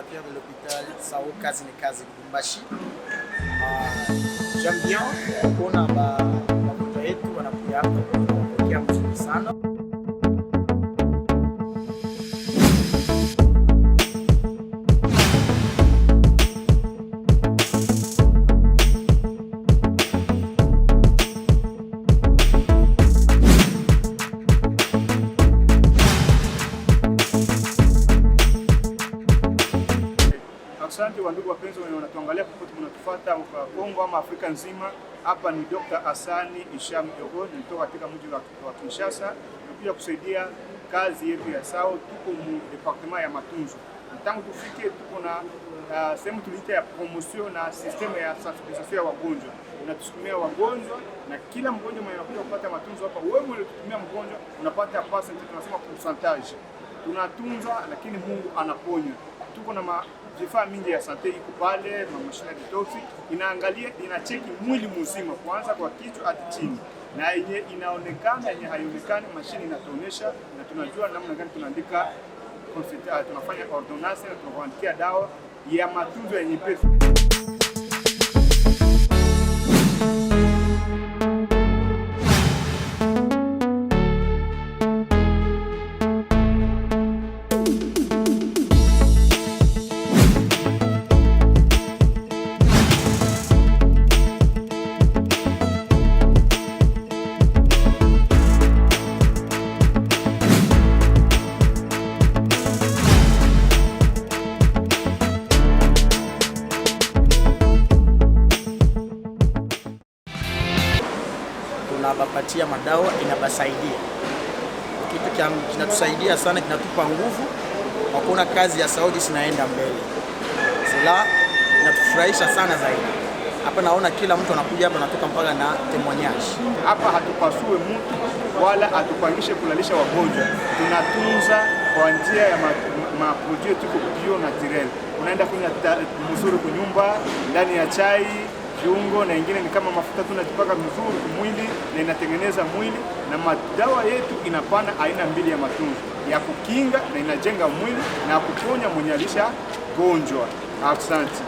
coordinateur de l'hôpital Sao Kazi ni Kazi Lubumbashi. J'aime bien kuona wagonjwa wetu wanakuja hapa kupokea mzuri sana. Asante wandugu wapenzi wanatuangalia popote mnatufuata Kongo ama Afrika nzima. Hapa ni Dr. Hasani Isham Yogo, nitoka katika mji wa Kinshasa. Nimekuja kusaidia kazi yetu ya SAO. Tuko mu departement ya matunzo. Tangu tufike tuko na sehemu tuliita ya promotion na system ya sensibilisation ya wagonjwa. Tunatusukumia wagonjwa na kila mgonjwa mwenye anakuja kupata matunzo hapa, wewe mwenye kutumia mgonjwa unapata percentage, tunasema percentage. Tunatunza lakini Mungu anaponya. Tuko na vifaa mingi ya sante iko pale, mashine ya detox inaangalia, inacheki mwili mzima kuanza kwa kichwa hadi chini, na yenye inaonekana yenye haionekani mashine inatuonyesha, na tunajua namna gani tunaandika tunafanya ordonnance na tunakuandikia dawa ya matunzo yenye pesa. Tunabapatia madawa, inabasaidia. Kitu kinatusaidia sana, kinatupa nguvu kwa kuona kazi ya Saudi sinaenda mbele. Sila inatufurahisha sana zaidi. Hapa naona kila mtu anakuja hapa anatoka mpaka na témoignage. Hapa hatupasue mtu wala hatupangishe kulalisha wagonjwa. Tunatunza kwa njia ya produit tuko bio naturel. Unaenda kunywa mzuri kwa nyumba, ndani ya chai, viungo na ingine ni kama mafuta tunajipaka mzuri kwa mwili na inatengeneza mwili, na madawa yetu inapana aina mbili ya matunzo, ya kukinga na inajenga mwili na kuponya mwenye alisha gonjwa. Asante.